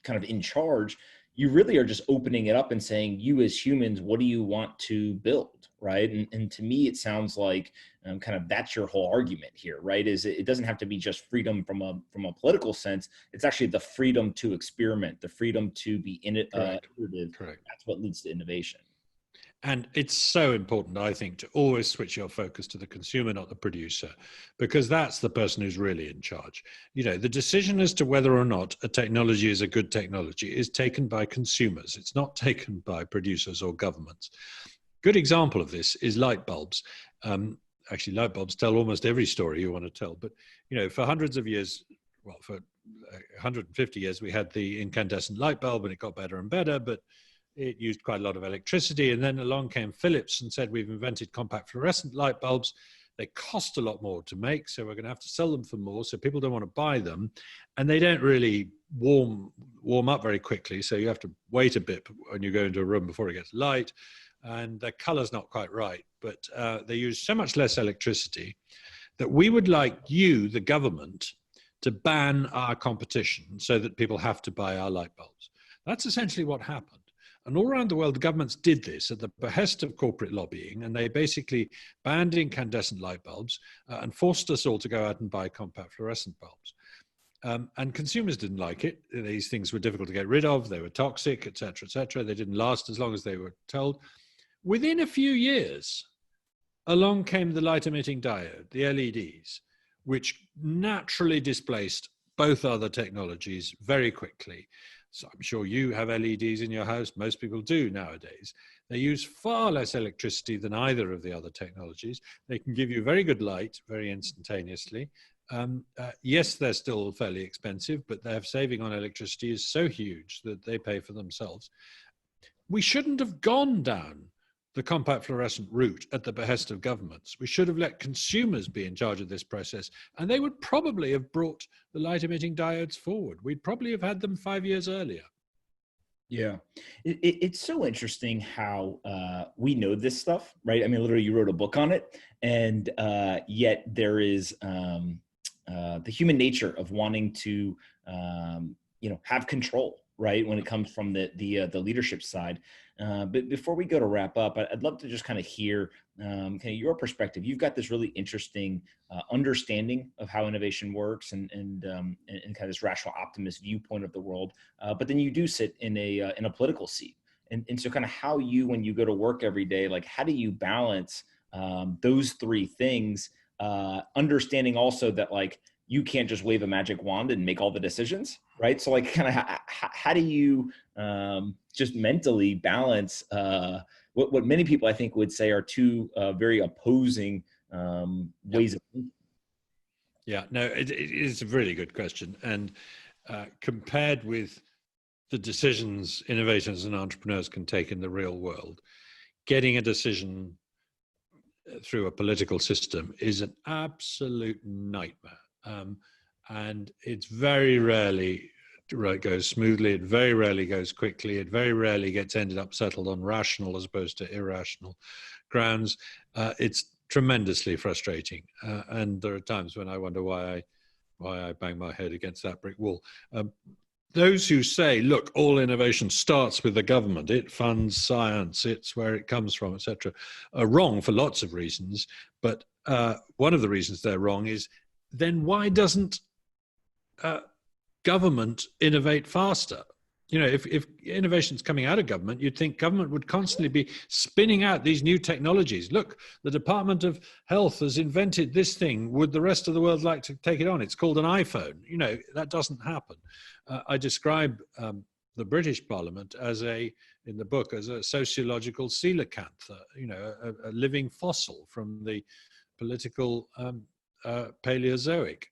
kind of in charge. You really are just opening it up and saying, you as humans, what do you want to build, right? And to me, it sounds like kind of that's your whole argument here, right? Is it doesn't have to be just freedom from a political sense. It's actually the freedom to experiment, the freedom to be iterative. Correct. That's what leads to innovation. And it's so important, I think, to always switch your focus to the consumer, not the producer, because that's the person who's really in charge. The decision as to whether or not a technology is a good technology is taken by consumers. It's not taken by producers or governments. Good example of this is light bulbs. Actually, light bulbs tell almost every story you want to tell. But, for hundreds of years, well, for 150 years, we had the incandescent light bulb and it got better and better, but it used quite a lot of electricity. And then along came Philips and said, we've invented compact fluorescent light bulbs. They cost a lot more to make, so we're going to have to sell them for more. So people don't want to buy them. And they don't really warm up very quickly. So you have to wait a bit when you go into a room before it gets light. And their color's not quite right. But they use so much less electricity that we would like you, the government, to ban our competition so that people have to buy our light bulbs. That's essentially what happened. And all around the world, the governments did this at the behest of corporate lobbying, and they basically banned incandescent light bulbs and forced us all to go out and buy compact fluorescent bulbs. And consumers didn't like it. These things were difficult to get rid of. They were toxic, et cetera, et cetera. They didn't last as long as they were told. Within a few years, along came the light-emitting diode, the LEDs, which naturally displaced both other technologies very quickly. So I'm sure you have LEDs in your house. Most people do nowadays. They use far less electricity than either of the other technologies. They can give you very good light very instantaneously. Yes, they're still fairly expensive, but their saving on electricity is so huge that they pay for themselves. We shouldn't have gone down the compact fluorescent route at the behest of governments. We should have let consumers be in charge of this process, and they would probably have brought the light-emitting diodes forward. We'd probably have had them 5 years earlier. Yeah, it's so interesting how we know this stuff, right? I mean, literally, you wrote a book on it, and yet there is the human nature of wanting to, have control, right? When it comes from the leadership side. But before we go to wrap up, I'd love to just kind of hear kind of your perspective. You've got this really interesting understanding of how innovation works and kind of this rational optimist viewpoint of the world. But then you do sit in a political seat. And so kind of how when you go to work every day, like how do you balance those three things, understanding also that like you can't just wave a magic wand and make all the decisions, right? So like kind of how do you just mentally balance what many people I think would say are two very opposing ways of thinking? Yeah, no, it is a really good question. And compared with the decisions innovators and entrepreneurs can take in the real world, getting a decision through a political system is an absolute nightmare. And it's very rarely goes smoothly. It very rarely goes quickly. It very rarely gets ended up settled on rational as opposed to irrational grounds. It's tremendously frustrating, and there are times when I wonder why I bang my head against that brick wall. Those who say, look, all innovation starts with the government, it funds science, it's where it comes from, etc., are wrong for lots of reasons. But one of the reasons they're wrong is, then why doesn't government innovate faster? If innovation's coming out of government, you'd think government would constantly be spinning out these new technologies. Look, the Department of Health has invented this thing. Would the rest of the world like to take it on? It's called an iPhone. That doesn't happen. I describe the British Parliament in the book as a sociological coelacanth, a living fossil from the political Paleozoic.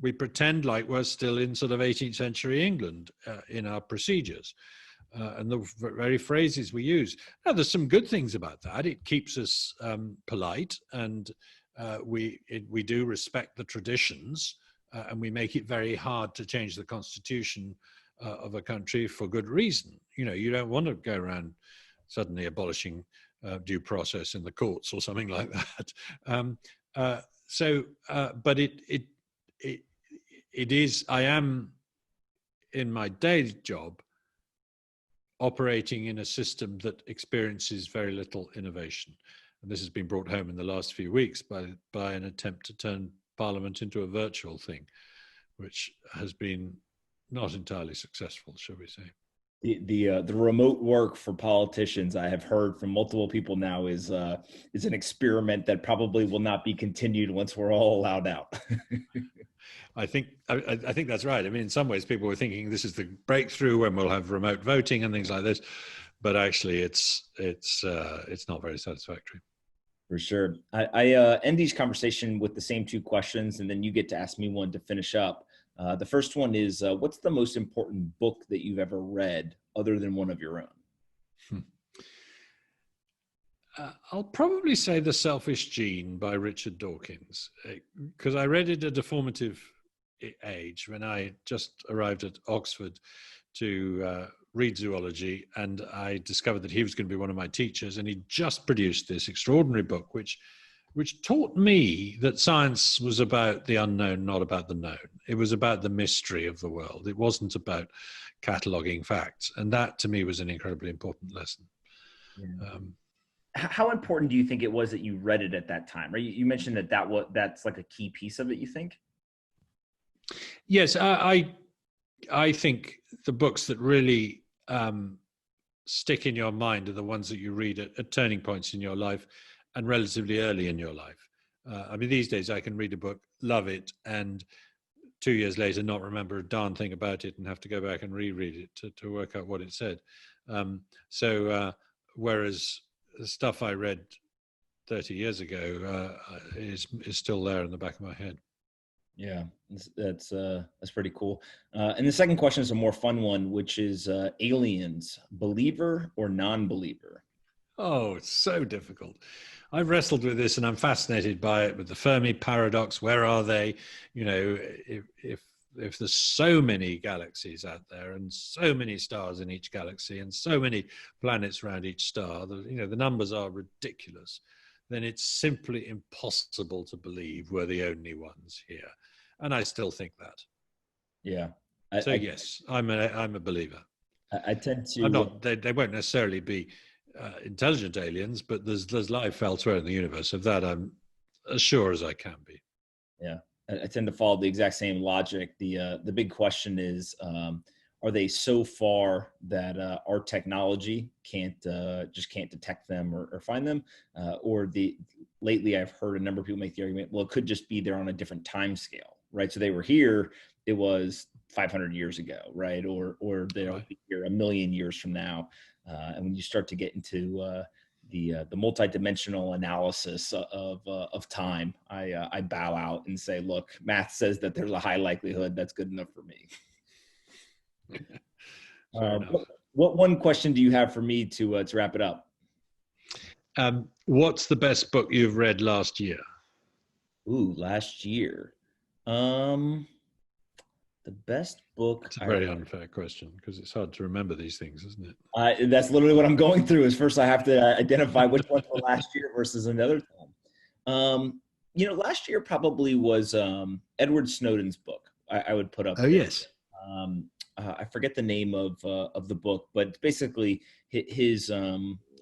We pretend like we're still in sort of 18th century England in our procedures and the very phrases we use. Now, there's some good things about that. It keeps us polite, and we do respect the traditions, and we make it very hard to change the constitution of a country for good reason. You don't want to go around suddenly abolishing due process in the courts or something like that. But it is, I am in my day job operating in a system that experiences very little innovation. And this has been brought home in the last few weeks by an attempt to turn Parliament into a virtual thing, which has been not entirely successful, shall we say. The remote work for politicians, I have heard from multiple people now, is an experiment that probably will not be continued once we're all allowed out. I think that's right. I mean, in some ways, people were thinking this is the breakthrough when we'll have remote voting and things like this, but actually, it's not very satisfactory. For sure. I end each conversation with the same two questions, and then you get to ask me one to finish up. The first one is, what's the most important book that you've ever read other than one of your own? I'll probably say The Selfish Gene by Richard Dawkins, because I read it at a formative age when I just arrived at Oxford to read zoology, and I discovered that he was going to be one of my teachers, and he just produced this extraordinary book which taught me that science was about the unknown, not about the known. It was about the mystery of the world. It wasn't about cataloging facts, and that to me was an incredibly important lesson. Yeah. How important do you think it was that you read it at that time? Right? You mentioned that's like a key piece of it, you think? Yes, I think the books that really stick in your mind are the ones that you read at turning points in your life and relatively early in your life. I mean, these days I can read a book, love it, and 2 years later not remember a darn thing about it and have to go back and reread it to work out what it said. Whereas the stuff I read 30 years ago is still there in the back of my head. Yeah, that's pretty cool. And the second question is a more fun one, which is aliens, believer or non-believer? Oh, it's so difficult. I've wrestled with this and I'm fascinated by it, with the Fermi paradox. Where are they? If there's so many galaxies out there and so many stars in each galaxy and so many planets around each star, the numbers are ridiculous, then it's simply impossible to believe we're the only ones here. And I still think that. Yeah. Yes, I'm a believer. I tend to. I'm not. They won't necessarily be intelligent aliens, but there's life elsewhere in the universe. Of that, I'm as sure as I can be. Yeah, I tend to follow the exact same logic. The big question is, are they so far that our technology can't detect them or find them, lately I've heard a number of people make the argument, well, it could just be they're on a different time scale, right? So they were here, it was 500 years ago, right? Or they'll be here 1 million years from now. And when you start to get into the multidimensional analysis of time, I bow out and say, look, math says that there's a high likelihood that's good enough for me. What one question do you have for me to wrap it up? What's the best book you've read last year? Ooh, last year. The best book. It's a very unfair question because it's hard to remember these things, isn't it? That's literally what I'm going through. Is first I have to identify which ones were last year versus another time. Last year probably was Edward Snowden's book. I would put up. Oh, yes. I forget the name of the book, but basically his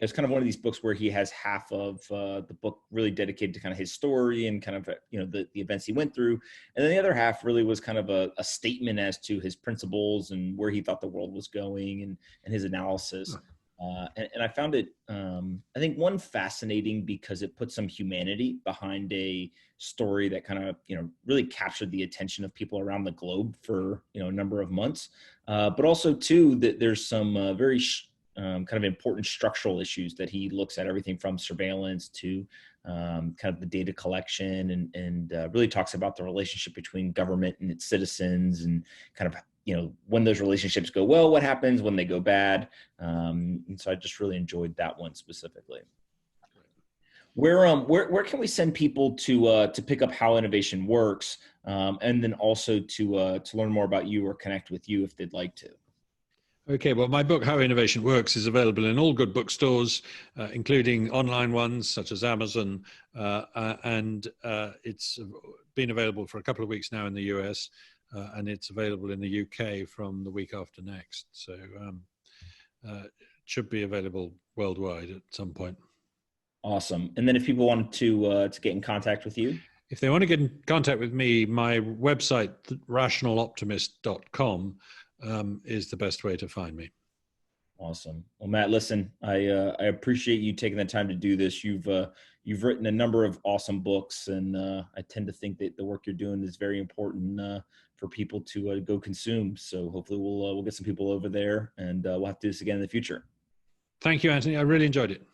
it's kind of one of these books where he has half of the book really dedicated to kind of his story and kind of the events he went through, and then the other half really was kind of a statement as to his principles and where he thought the world was going and his analysis. And I found it, I think, one, fascinating because it put some humanity behind a story that kind of, really captured the attention of people around the globe for, a number of months. But also, too, that there's some very kind of important structural issues that he looks at, everything from surveillance to kind of the data collection and really talks about the relationship between government and its citizens and kind of, when those relationships go well, what happens when they go bad. And so I just really enjoyed that one specifically. Where can we send people to pick up How Innovation Works, and then also to learn more about you or connect with you if they'd like to? Okay, well, my book, How Innovation Works, is available in all good bookstores, including online ones such as Amazon, and it's been available for a couple of weeks now in the US, and it's available in the UK from the week after next. So it should be available worldwide at some point. Awesome. And then if people wanted to get in contact with you? If they want to get in contact with me, my website, rationaloptimist.com, is the best way to find me. Awesome. Well, Matt, listen, I appreciate you taking the time to do this. You've written a number of awesome books, and I tend to think that the work you're doing is very important for people to go consume. So hopefully we'll get some people over there, and we'll have to do this again in the future. Thank you, Anthony. I really enjoyed it.